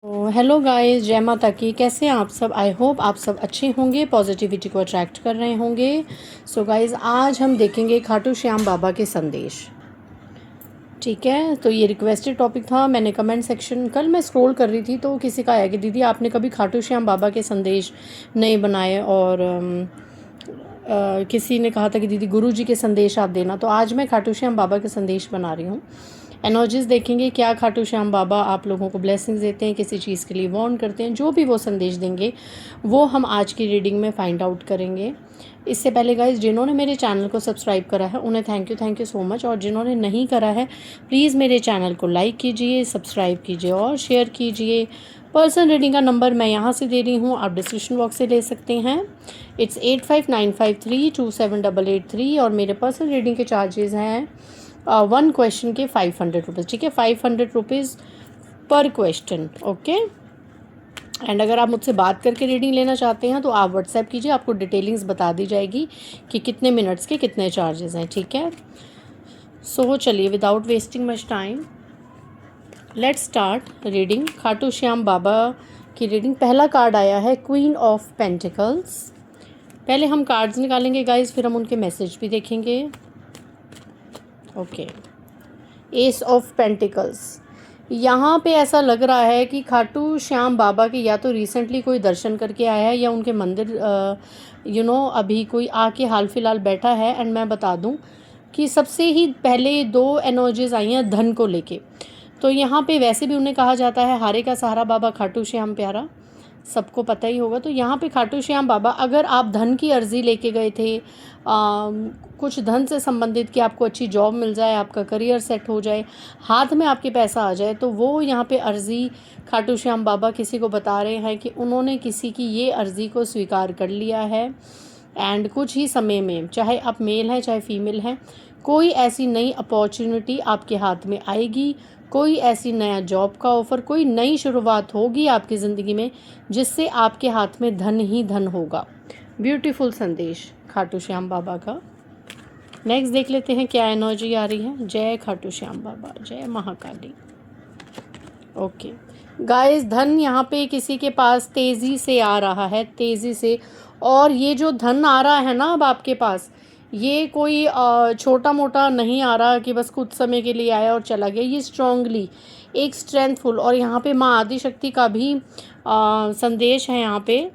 तो hello guys, जय माता की। कैसे हैं आप सब? आई होप आप सब अच्छे होंगे, पॉजिटिविटी को अट्रैक्ट कर रहे होंगे। सो गाइस, आज हम देखेंगे खाटू श्याम बाबा के संदेश। ठीक है, तो ये रिक्वेस्टेड टॉपिक था। मैंने कमेंट सेक्शन कल मैं स्क्रॉल कर रही थी तो किसी का आया कि दीदी आपने कभी खाटू श्याम बाबा के संदेश नहीं बनाए, और किसी ने कहा था कि दीदी गुरुजी के संदेश आप देना। तो आज मैं खाटू श्याम बाबा के संदेश बना रही हूँ। एनर्जीज देखेंगे क्या खाटू श्याम बाबा आप लोगों को ब्लेसिंग्स देते हैं, किसी चीज़ के लिए वार्न करते हैं। जो भी वो संदेश देंगे वो हम आज की रीडिंग में फाइंड आउट करेंगे। इससे पहले गाइज, जिन्होंने मेरे चैनल को सब्सक्राइब करा है उन्हें थैंक यू सो मच, और जिन्होंने नहीं करा है प्लीज़ मेरे चैनल को लाइक कीजिए, सब्सक्राइब कीजिए और शेयर कीजिए। पर्सनल रीडिंग का नंबर मैं यहाँ से दे रही हूँ, आप डिस्क्रिप्शन बॉक्स से ले सकते हैं। इट्स 8595327883, और मेरे पर्सनल रीडिंग के चार्जेस हैं 1 क्वेश्चन के 500 रुपीज़। ठीक है, 500 रुपीज़ पर क्वेश्चन। ओके, एंड अगर आप मुझसे बात करके रीडिंग लेना चाहते हैं तो आप व्हाट्सएप कीजिए, आपको डिटेलिंग्स बता दी जाएगी कि कितने मिनट्स के कितने चार्जेस हैं। ठीक है, सो चलिए without wasting much time let's start reading. Khatu Shyam Baba की रीडिंग। पहला कार्ड आया है क्वीन ऑफ पेंटिकल्स। पहले हम कार्ड्स निकालेंगे गाइज, फिर हम उनके मैसेज भी देखेंगे। Okay, S of pentacles. यहाँ पे ऐसा लग रहा है कि खाटू श्याम बाबा के या तो रिसेंटली कोई दर्शन करके आया है या उनके मंदिर अभी कोई आके हाल फिलहाल बैठा है। एंड मैं बता दूँ कि सबसे ही पहले 2 एनर्जीज आई हैं धन को लेके। तो यहाँ पे वैसे भी उन्हें कहा जाता है हारे का सहारा बाबा खाटू श्याम प्यारा, सबको पता ही होगा। तो यहाँ पे खाटू श्याम बाबा, अगर आप धन की अर्जी लेके गए थे, कुछ धन से संबंधित कि आपको अच्छी जॉब मिल जाए, आपका करियर सेट हो जाए, हाथ में आपके पैसा आ जाए, तो वो यहाँ पे अर्जी खाटू श्याम बाबा किसी को बता रहे हैं कि उन्होंने किसी की ये अर्जी को स्वीकार कर लिया है। एंड कुछ ही समय में, चाहे आप मेल हैं चाहे फीमेल हैं, कोई ऐसी नई अपॉर्चुनिटी आपके हाथ में आएगी, कोई ऐसी नया जॉब का ऑफ़र, कोई नई शुरुआत होगी आपकी ज़िंदगी में जिससे आपके हाथ में धन ही धन होगा। ब्यूटीफुल संदेश खाटू श्याम बाबा का। नेक्स्ट देख लेते हैं क्या एनर्जी आ रही है। जय खाटू श्याम बाबा, जय महाकाली। ओके गाइस, धन यहाँ पे किसी के पास तेज़ी से आ रहा है, तेज़ी से। और ये जो धन आ रहा है ना अब आपके पास, ये कोई छोटा मोटा नहीं आ रहा कि बस कुछ समय के लिए आया और चला गया। ये स्ट्रांगली एक स्ट्रेंथफुल, और यहाँ पे माँ आदिशक्ति का भी संदेश है। यहाँ पे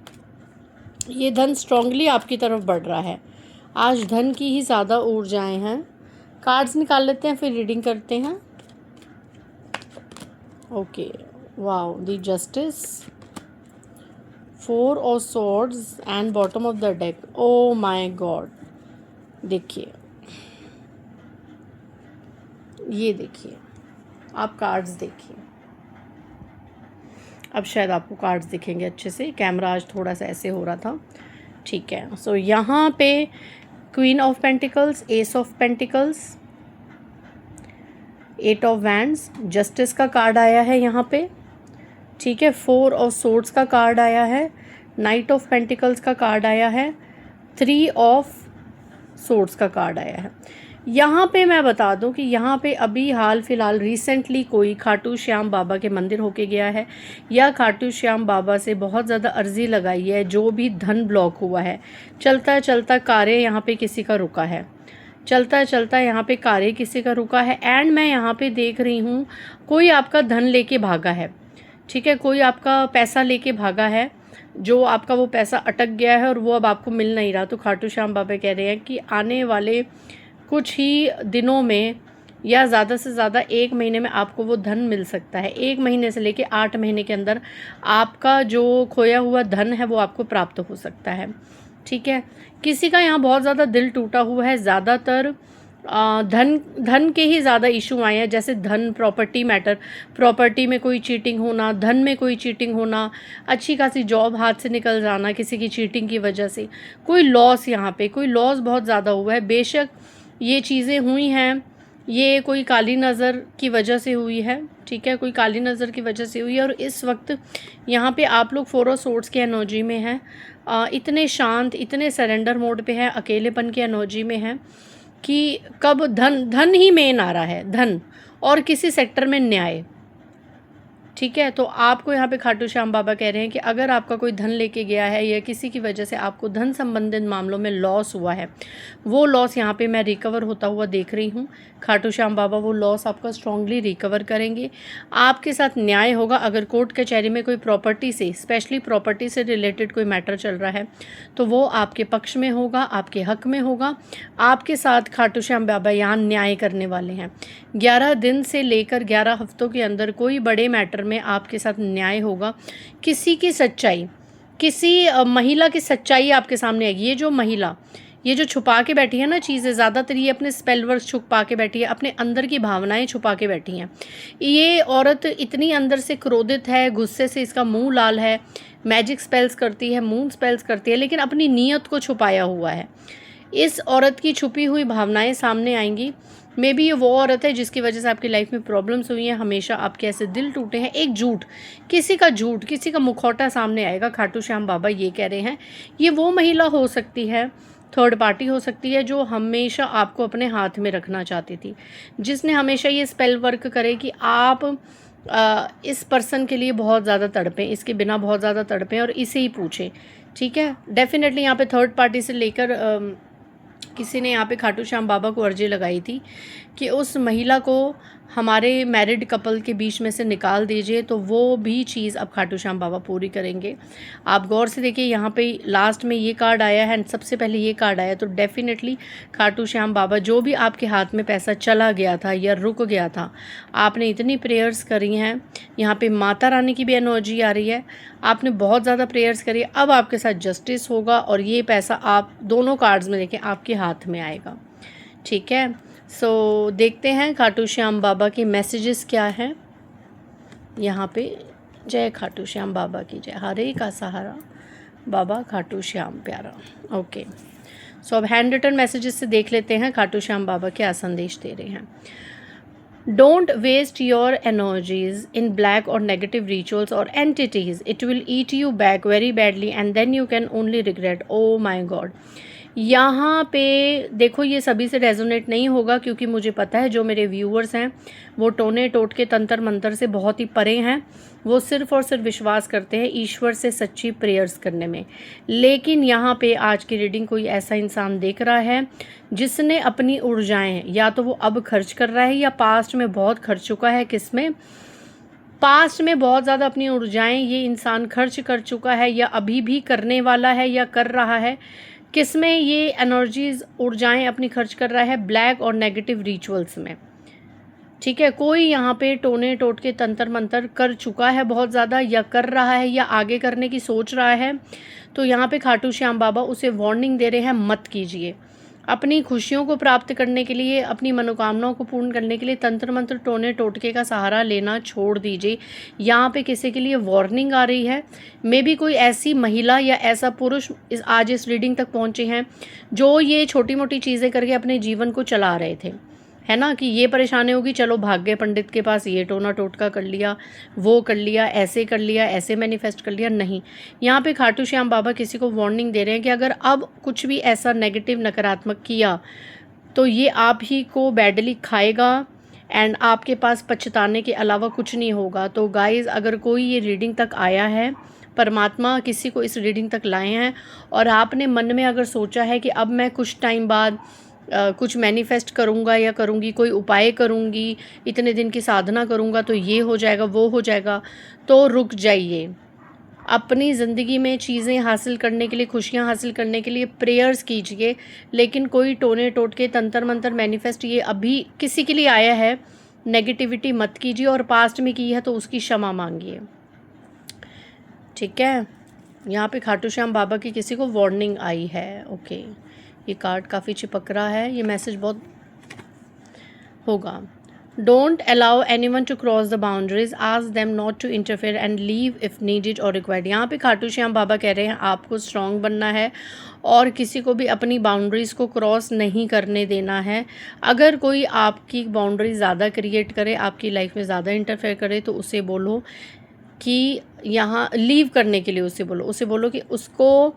ये धन स्ट्रांगली आपकी तरफ बढ़ रहा है। आज धन की ही ज़्यादा ऊर्जाएं हैं। कार्ड्स निकाल लेते हैं फिर रीडिंग करते हैं। Okay, wow, the justice, 4 of swords and bottom of the deck. Oh my God, देखिए, ये देखिए, आप कार्ड्स देखिए। अब शायद आपको कार्ड्स दिखेंगे अच्छे से, कैमरा आज थोड़ा सा ऐसे हो रहा था। ठीक है, सो यहाँ पे queen of pentacles, S of pentacles, 8 of wands, justice का कार्ड आया है यहाँ पे। ठीक है, 4 ऑफ सोर्ड्स का कार्ड आया है, नाइट ऑफ पेंटिकल्स का कार्ड आया है, 3 ऑफ सोर्ड्स का कार्ड आया है। यहाँ पे मैं बता दूँ कि यहाँ पे अभी हाल फिलहाल रिसेंटली कोई खाटू श्याम बाबा के मंदिर होके गया है, या खाटू श्याम बाबा से बहुत ज़्यादा अर्जी लगाई है। जो भी धन ब्लॉक हुआ है, चलता चलता कार्य यहाँ पे किसी का रुका है, चलता चलता यहाँ पे कार्य किसी का रुका है। एंड मैं यहाँ पे देख रही हूँ कोई आपका धन लेके भागा है। ठीक है, कोई आपका पैसा लेके भागा है, जो आपका वो पैसा अटक गया है और वो अब आपको मिल नहीं रहा। तो खाटू श्याम बाबा कह रहे हैं कि आने वाले कुछ ही दिनों में या ज़्यादा से ज़्यादा 1 महीने में आपको वो धन मिल सकता है। 1 महीने से लेके 8 महीने के अंदर आपका जो खोया हुआ धन है वो आपको प्राप्त हो सकता है। ठीक है, किसी का यहाँ बहुत ज़्यादा दिल टूटा हुआ है। ज़्यादातर धन के ही ज़्यादा इशू आए हैं, जैसे धन, प्रॉपर्टी मैटर, प्रॉपर्टी में कोई चीटिंग होना, धन में कोई चीटिंग होना, अच्छी खासी जॉब हाथ से निकल जाना किसी की चीटिंग की वजह से, कोई लॉस, यहाँ पे कोई लॉस बहुत ज़्यादा हुआ है। बेशक ये चीज़ें हुई हैं, ये कोई काली नज़र की वजह से हुई है। ठीक है, कोई काली नज़र की वजह से हुई है। और इस वक्त यहाँ पे आप लोग 4 ऑफ सोर्ड्स की एनर्जी में हैं, इतने शांत, इतने सरेंडर मोड पे हैं, अकेलेपन की एनर्जी में हैं कि कब धन ही मेन आ रहा है, धन और किसी सेक्टर में न्याय। ठीक है। तो आपको यहाँ पे खाटू श्याम बाबा कह रहे हैं कि अगर आपका कोई धन लेके गया है या किसी की वजह से आपको धन संबंधित मामलों में लॉस हुआ है, वो लॉस यहाँ पे मैं रिकवर होता हुआ देख रही हूँ। खाटू श्याम बाबा वो लॉस आपका स्ट्रांगली रिकवर करेंगे। आपके साथ न्याय होगा। अगर कोर्ट कचहरी में कोई प्रॉपर्टी से, स्पेशली प्रॉपर्टी से रिलेटेड कोई मैटर चल रहा है, तो वो आपके पक्ष में होगा, आपके हक में होगा। आपके साथ खाटू श्याम बाबा यहाँ न्याय करने वाले हैं। 11 दिन से लेकर 11 हफ्तों के अंदर कोई बड़े मैटर में आपके साथ न्याय होगा। किसी की सच्चाई, किसी महिला की सच्चाई आपके सामने आएगी। ये जो महिला, ये जो छुपा के बैठी है ना चीज़ें, ज़्यादातर ये अपने स्पेल वर्क छुपा के बैठी है, अपने अंदर की भावनाएं छुपा के बैठी हैं। ये औरत इतनी अंदर से क्रोधित है, गुस्से से इसका मुंह लाल है, मैजिक स्पेल्स करती है, मून स्पेल्स करती है, लेकिन अपनी नीयत को छुपाया हुआ है। इस औरत की छुपी हुई भावनाएं सामने आएंगी। मे बी ये वो औरत है जिसकी वजह से आपकी लाइफ में प्रॉब्लम्स हुई हैं, हमेशा आपके ऐसे दिल टूटे हैं। एक झूठ, किसी का मुखौटा सामने आएगा। खाटू श्याम बाबा ये कह रहे हैं, ये वो महिला हो सकती है, थर्ड पार्टी हो सकती है, जो हमेशा आपको अपने हाथ में रखना चाहती थी, जिसने हमेशा ये स्पेल वर्क करे कि आप इस पर्सन के लिए बहुत ज़्यादा तड़पें, इसके बिना बहुत ज़्यादा तड़पें और इसे ही पूछें। ठीक है, डेफिनेटली यहाँ पे थर्ड पार्टी से लेकर किसी ने यहाँ पे खाटू श्याम बाबा को अर्जी लगाई थी कि उस महिला को हमारे मैरिड कपल के बीच में से निकाल दीजिए, तो वो भी चीज़ अब खाटू श्याम बाबा पूरी करेंगे। आप गौर से देखिए, यहाँ पे लास्ट में ये कार्ड आया है, सबसे पहले ये कार्ड आया, तो डेफिनेटली खाटू श्याम बाबा, जो भी आपके हाथ में पैसा चला गया था या रुक गया था, आपने इतनी प्रेयर्स करी हैं, यहाँ पे माता रानी की भी एनर्जी आ रही है, आपने बहुत ज़्यादा प्रेयर्स करी, अब आपके साथ जस्टिस होगा और ये पैसा आप दोनों कार्ड्स में देखें आपके हाथ में आएगा। ठीक है, सो देखते हैं खाटू श्याम बाबा के मैसेजेस क्या हैं यहाँ पे। जय खाटू श्याम बाबा की जय, हरे का सहारा बाबा खाटू श्याम प्यारा। ओके, सो अब हैंड रिटन मैसेजेस से देख लेते हैं खाटू श्याम बाबा क्या संदेश दे रहे हैं। Don't waste your energies in black or negative rituals or entities. It will eat you back very badly and then you can only regret. Oh my God. यहाँ पे देखो, ये सभी से रेजोनेट नहीं होगा क्योंकि मुझे पता है जो मेरे व्यूअर्स हैं वो टोने टोटके तंत्र मंत्र से बहुत ही परे हैं। वो सिर्फ और सिर्फ विश्वास करते हैं ईश्वर से सच्ची प्रेयर्स करने में। लेकिन यहाँ पे आज की रीडिंग कोई ऐसा इंसान देख रहा है जिसने अपनी ऊर्जाएं, या तो वो अब खर्च कर रहा है या पास्ट में बहुत खर्च चुका है। किसमें? पास्ट में बहुत ज़्यादा अपनी ऊर्जाएं ये इंसान खर्च कर चुका है, या अभी भी करने वाला है या कर रहा है। किसमें ये एनर्जीज, ऊर्जाएं अपनी खर्च कर रहा है? ब्लैक और नेगेटिव रिचुअल्स में। ठीक है, कोई यहाँ पे टोने टोटके तंत्र मंत्र कर चुका है बहुत ज़्यादा, या कर रहा है, या आगे करने की सोच रहा है। तो यहाँ पे खाटू श्याम बाबा उसे वार्निंग दे रहे हैं, मत कीजिए। अपनी खुशियों को प्राप्त करने के लिए, अपनी मनोकामनाओं को पूर्ण करने के लिए तंत्र मंत्र टोने टोटके का सहारा लेना छोड़ दीजिए। यहाँ पे किसी के लिए वार्निंग आ रही है। मे बी कोई ऐसी महिला या ऐसा पुरुष आज इस रीडिंग तक पहुँचे हैं जो ये छोटी मोटी चीज़ें करके अपने जीवन को चला रहे थे, है ना, कि ये परेशानी होगी, चलो भाग गए पंडित के पास, ये टोना टोटका कर लिया, वो कर लिया, ऐसे कर लिया, ऐसे मैनिफेस्ट कर लिया। नहीं, यहाँ पे खाटू श्याम बाबा किसी को वार्निंग दे रहे हैं कि अगर अब कुछ भी ऐसा नेगेटिव, नकारात्मक किया तो ये आप ही को बैडली खाएगा एंड आपके पास पछताने के अलावा कुछ नहीं होगा। तो गाइज़, अगर कोई ये रीडिंग तक आया है, परमात्मा किसी को इस रीडिंग तक लाए हैं, और आपने मन में अगर सोचा है कि अब मैं कुछ टाइम बाद कुछ मैनिफेस्ट करूँगा या करूँगी, कोई उपाय करूँगी, इतने दिन की साधना करूँगा तो ये हो जाएगा, वो हो जाएगा, तो रुक जाइए। अपनी ज़िंदगी में चीज़ें हासिल करने के लिए, खुशियाँ हासिल करने के लिए प्रेयर्स कीजिए, लेकिन कोई टोने टोटके तंत्र मंत्र मैनिफेस्ट ये अभी किसी के लिए आया है, नेगेटिविटी मत कीजिए, और पास्ट में की है तो उसकी क्षमा मांगिए। ठीक है, यहाँ पे खाटू श्याम बाबा की किसी को वार्निंग आई है। ओके, ये कार्ड काफ़ी चिपक रहा है, ये मैसेज बहुत होगा। Don't allow anyone to cross the boundaries, ask them not to interfere and leave if needed और रिक्वायर्ड। यहाँ पे खाटू श्याम बाबा कह रहे हैं आपको स्ट्रांग बनना है और किसी को भी अपनी बाउंड्रीज़ को क्रॉस नहीं करने देना है। अगर कोई आपकी बाउंड्री ज़्यादा क्रिएट करे, आपकी लाइफ में ज़्यादा इंटरफेयर करे, तो उसे बोलो कि यहाँ लीव करने के लिए उसे बोलो कि उसको,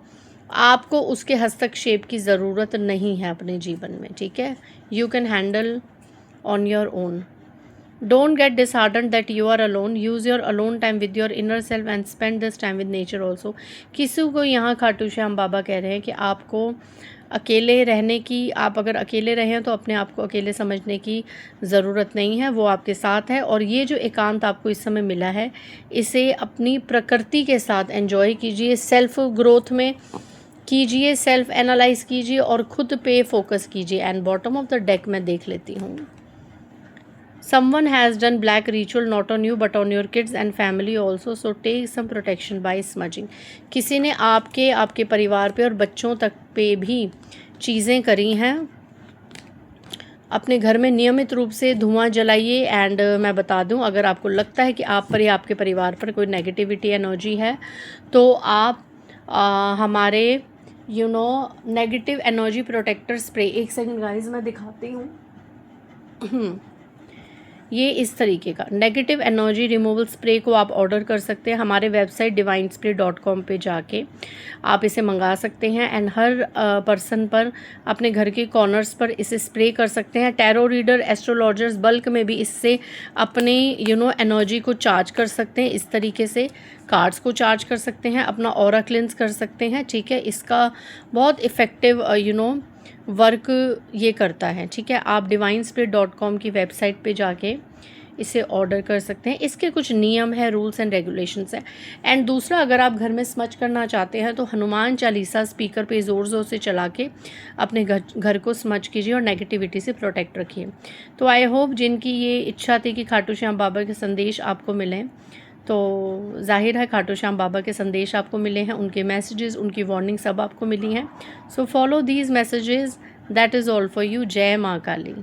आपको उसके हस्तक्षेप की ज़रूरत नहीं है अपने जीवन में। ठीक है, you can handle on your own. Don't get disheartened that you are alone. Use your alone time with your inner self and spend this time with nature also. किसी को यहाँ खाटू श्याम बाबा कह रहे हैं कि आपको अकेले रहने की, आप अगर अकेले रहें तो अपने आप को अकेले समझने की ज़रूरत नहीं है, वो आपके साथ है। और ये जो एकांत आपको इस समय मिला है, इसे अपनी प्रकृति के साथ एंजॉय कीजिए, सेल्फ ग्रोथ में कीजिए, सेल्फ एनालाइज कीजिए और खुद पे फोकस कीजिए। And bottom of the deck मैं देख लेती हूँ। Someone has done black ritual not on you but on your kids and family also, so take some protection by smudging. किसी ने आपके परिवार पे और बच्चों तक पे भी चीज़ें करी हैं। अपने घर में नियमित रूप से धुआं जलाइए। एंड मैं बता दूं, अगर आपको लगता है कि आप पर या आपके परिवार पर कोई नेगेटिविटी एनर्जी है तो आप हमारे नेगेटिव एनर्जी प्रोटेक्टर स्प्रे, एक सेकंड गाइस मैं दिखाती हूँ। ये इस तरीके का नेगेटिव एनर्जी रिमूवल स्प्रे को आप ऑर्डर कर सकते हैं हमारे वेबसाइट divinespray.com पे जाके आप इसे मंगा सकते हैं। एंड हर पर्सन पर अपने घर के कॉर्नर्स पर इसे स्प्रे कर सकते हैं। टैरो रीडर, एस्ट्रोलॉजर्स बल्क में भी इससे अपने एनर्जी को चार्ज कर सकते हैं। इस तरीके से कार्ड्स को चार्ज कर सकते हैं, अपना ऑरा क्लेंस कर सकते हैं। ठीक है, इसका बहुत इफ़ेक्टिव वर्क ये करता है। ठीक है, आप divinespray.com की वेबसाइट पे जाके इसे ऑर्डर कर सकते हैं। इसके कुछ नियम है, रूल्स एंड रेगुलेशंस है। एंड दूसरा, अगर आप घर में स्मच करना चाहते हैं तो हनुमान चालीसा स्पीकर पे ज़ोर ज़ोर से चला के अपने घर को स्मच कीजिए और नेगेटिविटी से प्रोटेक्ट रखिए। तो आई होप जिनकी ये इच्छा थी कि खाटू श्याम बाबा के संदेश आपको मिलें, तो जाहिर है खाटू श्याम बाबा के संदेश आपको मिले हैं, उनके मैसेजेस, उनकी वार्निंग सब आपको मिली हैं। So follow these messages. That is all for you. जय माँ काली।